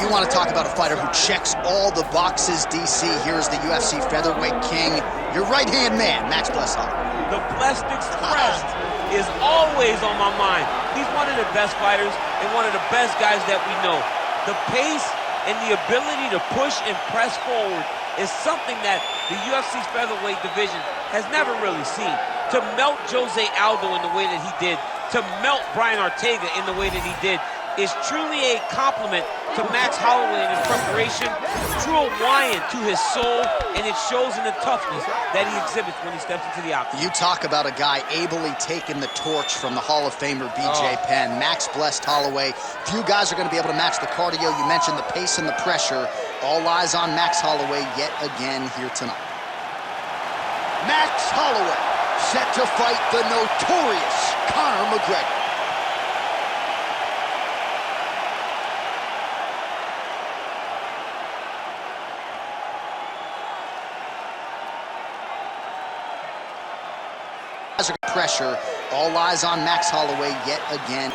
you want to talk about a fighter who checks all the boxes, DC. Here's the UFC featherweight king, your right-hand man, Max Bless Holloway. The Blessed Express is always on my mind. He's one of the best fighters and one of the best guys that we know. The pace and the ability to push and press forward is something that the UFC's featherweight division has never really seen. To melt Jose Aldo in the way that he did, to melt Brian Ortega in the way that he did, is truly a compliment to Max Holloway in his preparation, true Hawaiian to his soul, and it shows in the toughness that he exhibits when he steps into the octagon. You talk about a guy ably taking the torch from the Hall of Famer BJ Penn. Max Blessed Holloway. Few guys are going to be able to match the cardio. You mentioned the pace and the pressure. All eyes on Max Holloway yet again here tonight. Max Holloway set to fight the notorious Conor McGregor. Pressure. All eyes on Max Holloway yet again.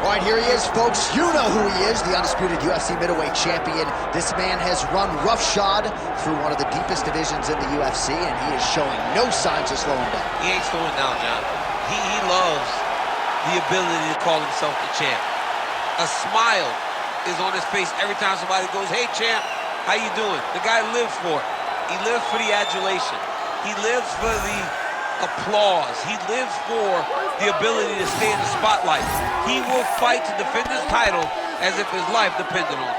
All right, here he is, folks. You know who he is, the undisputed UFC middleweight champion. This man has run roughshod through one of the deepest divisions in the UFC, and he is showing no signs of slowing down. He ain't slowing down, John. He loves the ability to call himself the champ. A smile is on his face every time somebody goes, "Hey, champ, how you doing?" The guy lives for it. He lives for the adulation. He lives for the applause. He lives for the ability to stay in the spotlight. He will fight to defend his title as if his life depended on it.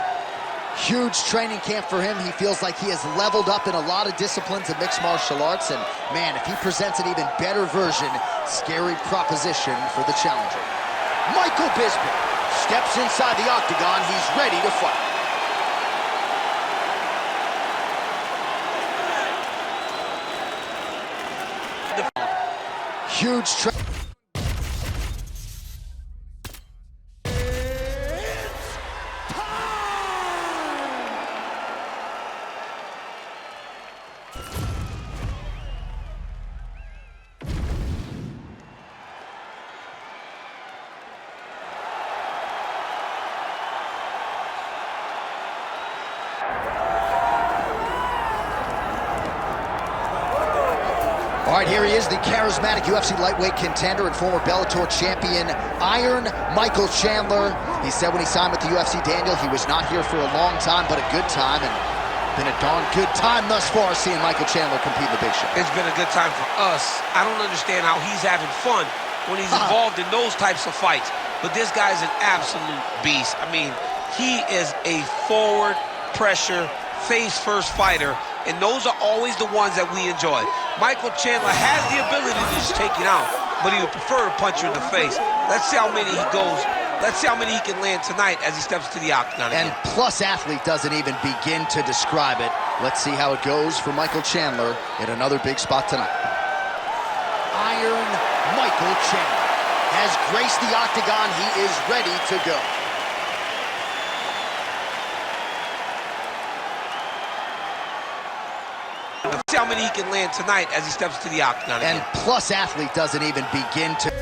Huge training camp for him. He feels like he has leveled up in a lot of disciplines of mixed martial arts, and man, if he presents an even better version, scary proposition for the challenger. Michael Bisping steps inside the octagon. He's ready to fight. Huge training. All right, here he is, the charismatic UFC lightweight contender and former Bellator champion, Iron Michael Chandler. He said when he signed with the UFC, Daniel, he was not here for a long time, but a good time, and been a darn good time thus far seeing Michael Chandler compete in the big show. It's been a good time for us. I don't understand how he's having fun when he's involved in those types of fights, but this guy's an absolute beast. I mean, he is a forward pressure, face-first fighter, and those are always the ones that we enjoy. Michael Chandler has the ability to just take it out, but he would prefer to punch you in the face. Let's see how many he goes. Let's see how many he can land tonight as he steps to the octagon again. And Plus Athlete doesn't even begin to describe it. Let's see how it goes for Michael Chandler in another big spot tonight. Iron Michael Chandler has graced the octagon. He is ready to go. Let's see how many he can land tonight as he steps to the octagon again. And Plus Athlete doesn't even begin to...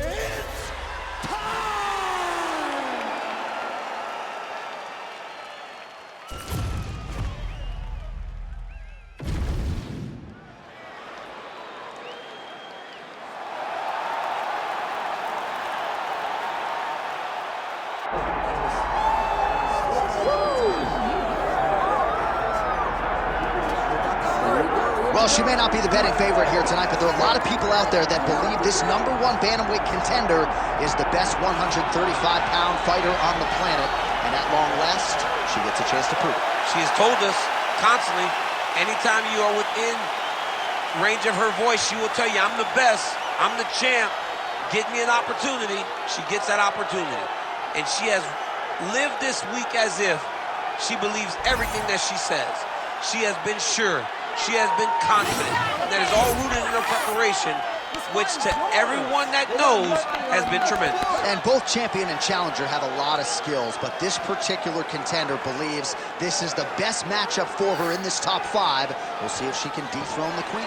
Well, she may not be the betting favorite here tonight, but there are a lot of people out there that believe this #1 bantamweight contender is the best 135-pound fighter on the planet. And at long last, she gets a chance to prove it. She has told us constantly, anytime you are within range of her voice, she will tell you, "I'm the best, I'm the champ, get me an opportunity." She gets that opportunity. And she has lived this week as if she believes everything that she says. She has been sure. She has been confident. That is all rooted in her preparation, which to everyone that knows has been tremendous. And both champion and challenger have a lot of skills, but this particular contender believes this is the best matchup for her in this top 5. We'll see if she can dethrone the queen.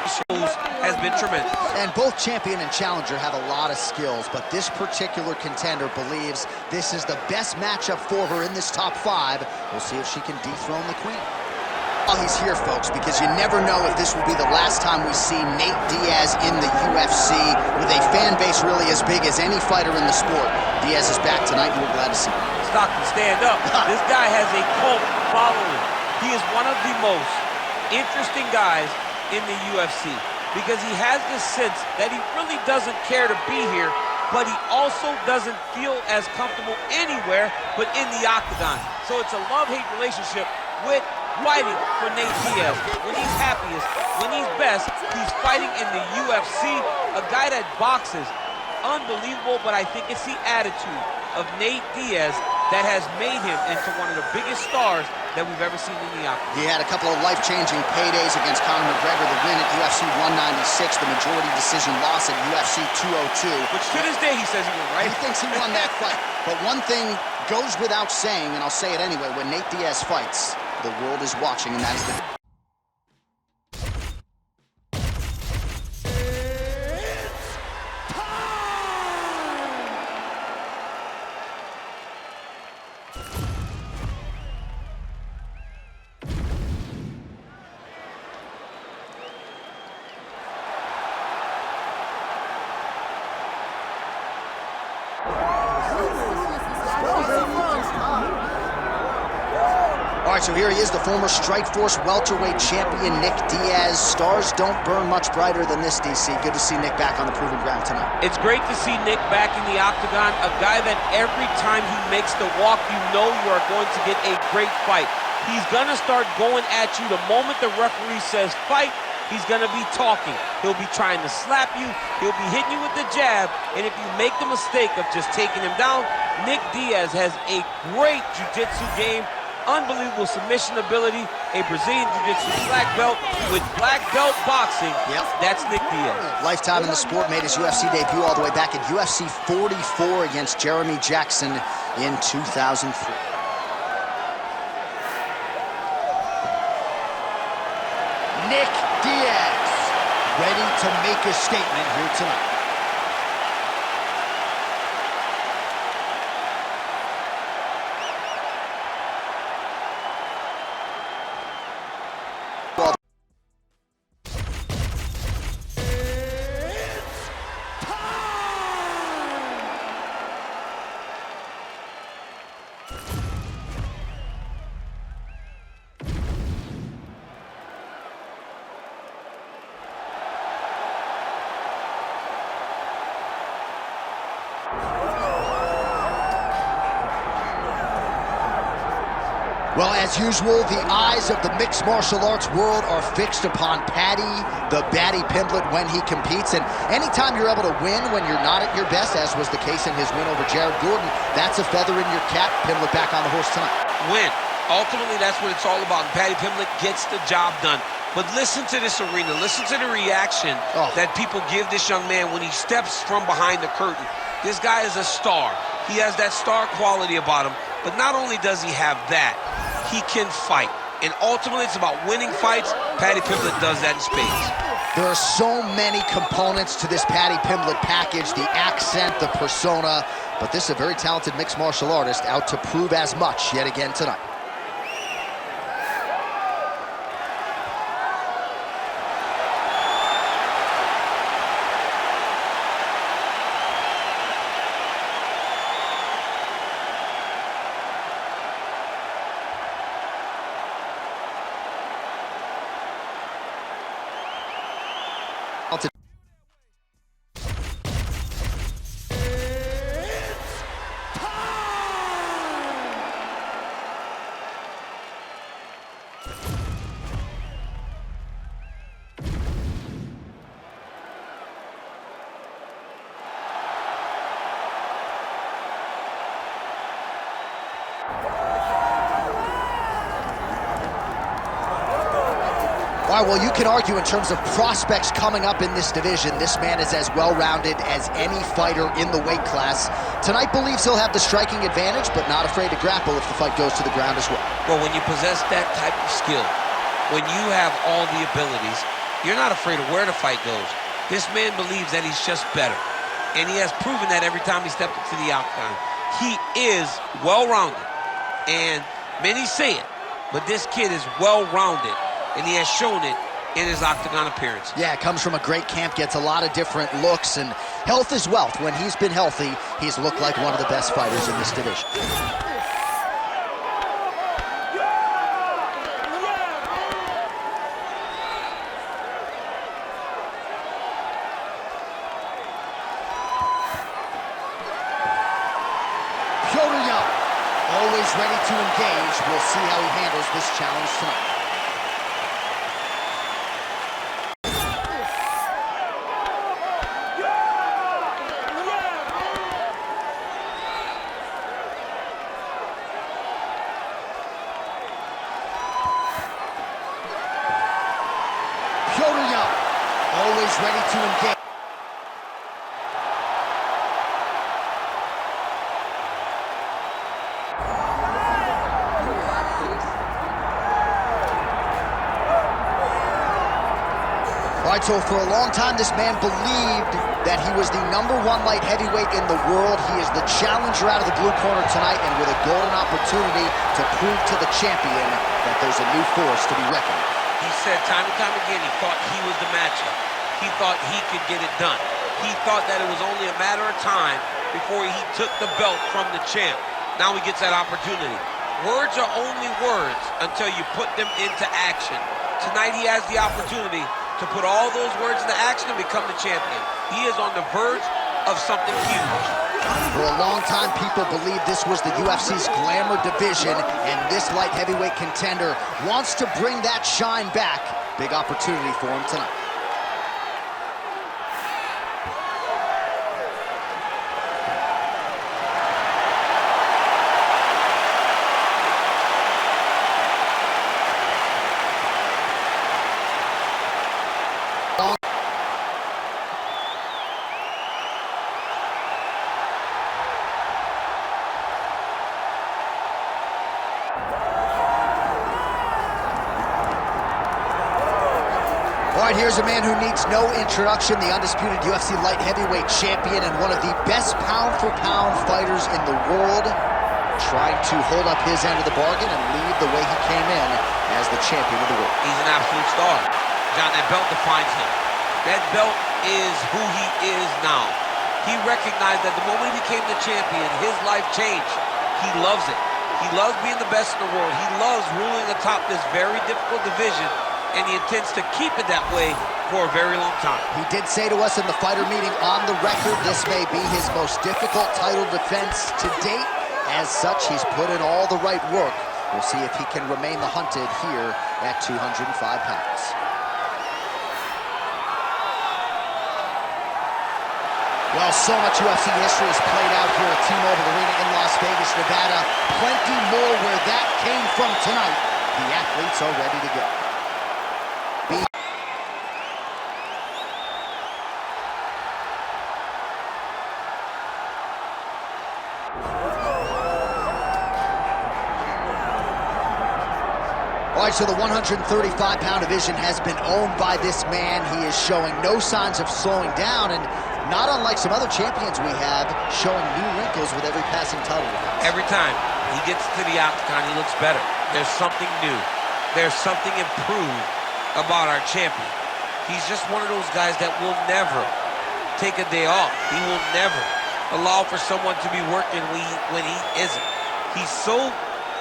shows has been tremendous. And both champion and challenger have a lot of skills, but this particular contender believes this is the best matchup for her in this top 5. We'll see if she can dethrone the queen. Well, he's here, folks, because you never know if this will be the last time we see Nate Diaz in the UFC with a fan base really as big as any fighter in the sport. Diaz is back tonight, and we're glad to see him. Stockton, stand up. This guy has a cult following. He is one of the most interesting guys in the UFC because he has this sense that he really doesn't care to be here, but he also doesn't feel as comfortable anywhere but in the octagon. So it's a love-hate relationship with fighting for Nate Diaz. When he's happiest, when he's best, he's fighting in the UFC. A guy that boxes, unbelievable, but I think it's the attitude of Nate Diaz that has made him into one of the biggest stars that we've ever seen in the octagon. He had a couple of life-changing paydays against Conor McGregor, the win at UFC 196, the majority decision loss at UFC 202. Which to this day he says he won, right? He thinks he won that fight. But one thing goes without saying, and I'll say it anyway, when Nate Diaz fights, the world is watching, and that is the... All right, so here he is, the former Strikeforce welterweight champion, Nick Diaz. Stars don't burn much brighter than this, DC. Good to see Nick back on the proven ground tonight. It's great to see Nick back in the octagon, a guy that every time he makes the walk, you know you are going to get a great fight. He's gonna start going at you the moment the referee says fight. He's gonna be talking. He'll be trying to slap you. He'll be hitting you with the jab. And if you make the mistake of just taking him down, Nick Diaz has a great jiu-jitsu game. Unbelievable submission ability, a Brazilian Jiu-Jitsu black belt with black belt boxing. Yep. That's Nick Diaz. Lifetime in the sport, made his UFC debut all the way back at UFC 44 against Jeremy Jackson in 2003. Nick Diaz, ready to make a statement here tonight. Well, as usual, the eyes of the mixed martial arts world are fixed upon Paddy, the Batty Pimblett, when he competes. And anytime you're able to win when you're not at your best, as was the case in his win over Jared Gordon, that's a feather in your cap. Pimblett back on the horse tonight. Win. Ultimately, that's what it's all about. Paddy Pimblett gets the job done. But listen to this arena. Listen to the reaction that people give this young man when he steps from behind the curtain. This guy is a star. He has that star quality about him. But not only does he have that, he can fight. And ultimately, it's about winning fights. Paddy Pimblett does that in spades. There are so many components to this Paddy Pimblett package, the accent, the persona, but this is a very talented mixed martial artist out to prove as much yet again tonight. All right, well, you can argue in terms of prospects coming up in this division, this man is as well-rounded as any fighter in the weight class. Tonight believes he'll have the striking advantage, but not afraid to grapple if the fight goes to the ground as well. Well, when you possess that type of skill, when you have all the abilities, You're not afraid of where the fight goes. This man believes that he's just better. And he has proven that every time he stepped into the octagon. He is well-rounded. And many say it, but this kid is well-rounded. And he has shown it in his octagon appearance. Yeah, comes from a great camp, gets a lot of different looks, and health is wealth. When he's been healthy, he's looked like one of the best fighters in this division. Always ready to engage. We'll see how he handles this challenge tonight. Always ready to engage. All right, so for a long time, this man believed that he was the #1 light heavyweight in the world. He is the challenger out of the blue corner tonight, and with a golden opportunity to prove to the champion that there's a new force to be reckoned with. He said time and time again he thought he was the matchup. He thought he could get it done. He thought that it was only a matter of time before he took the belt from the champ. Now he gets that opportunity. Words are only words until you put them into action. Tonight he has the opportunity to put all those words into action and become the champion. He is on the verge of something huge. For a long time, people believed this was the UFC's glamour division, and this light heavyweight contender wants to bring that shine back. Big opportunity for him tonight. All right, here's a man who needs no introduction, the undisputed UFC light heavyweight champion and one of the best pound-for-pound fighters in the world, trying to hold up his end of the bargain and leave the way he came in as the champion of the world. He's an absolute star. John, that belt defines him. That belt is who he is now. He recognized that the moment he became the champion, his life changed. He loves it. He loves being the best in the world. He loves ruling atop this very difficult division, and he intends to keep it that way for a very long time. He did say to us in the fighter meeting on the record, this may be his most difficult title defense to date. As such, he's put in all the right work. We'll see if he can remain the hunted here at 205 pounds. Well, so much UFC history has played out here at T-Mobile Arena in Las Vegas, Nevada. Plenty more where that came from tonight. The athletes are ready to go. All right, so the 135-pound division has been owned by this man. He is showing no signs of slowing down, and not unlike some other champions we have, showing new wrinkles with every passing title defense. Every time he gets to the octagon, he looks better. There's something new. There's something improved about our champion. He's just one of those guys that will never take a day off. He will never allow for someone to be working when he isn't. He's so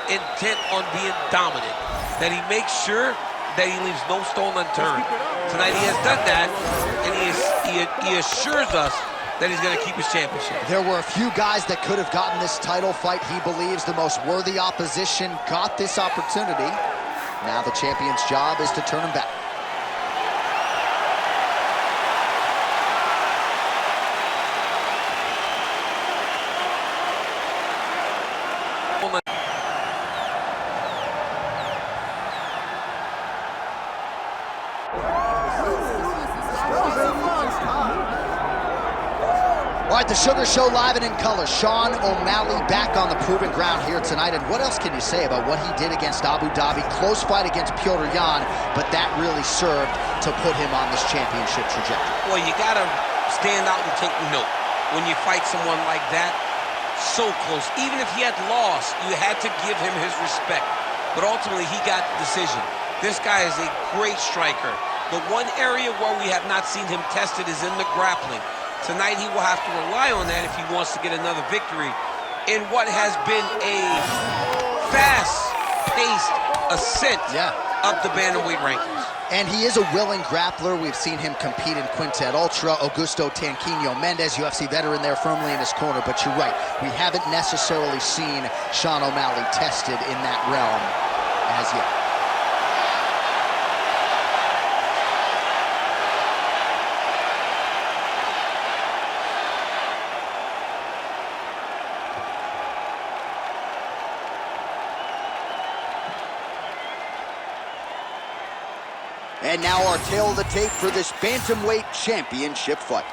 intent on being dominant that he makes sure that he leaves no stone unturned. Tonight he has done that, and he assures us that he's going to keep his championship. There were a few guys that could have gotten this title fight. He believes the most worthy opposition got this opportunity. Now the champion's job is to turn him back. All right, the Sugar Show live and in color. Sean O'Malley back on the proven ground here tonight. And what else can you say about what he did against Abu Dhabi? Close fight against Petr Yan, but that really served to put him on this championship trajectory. Well, you got to stand out and take note when you fight someone like that. So close. Even if he had lost, you had to give him his respect. But ultimately, he got the decision. This guy is a great striker. The one area where we have not seen him tested is in the grappling. Tonight, he will have to rely on that if he wants to get another victory in what has been a fast-paced ascent up the bantamweight rankings. And he is a willing grappler. We've seen him compete in Quintet Ultra. Augusto Tanquinho Mendez, UFC veteran there firmly in his corner. But you're right, we haven't necessarily seen Sean O'Malley tested in that realm as yet. And now our tail of the tape for this bantamweight championship fight.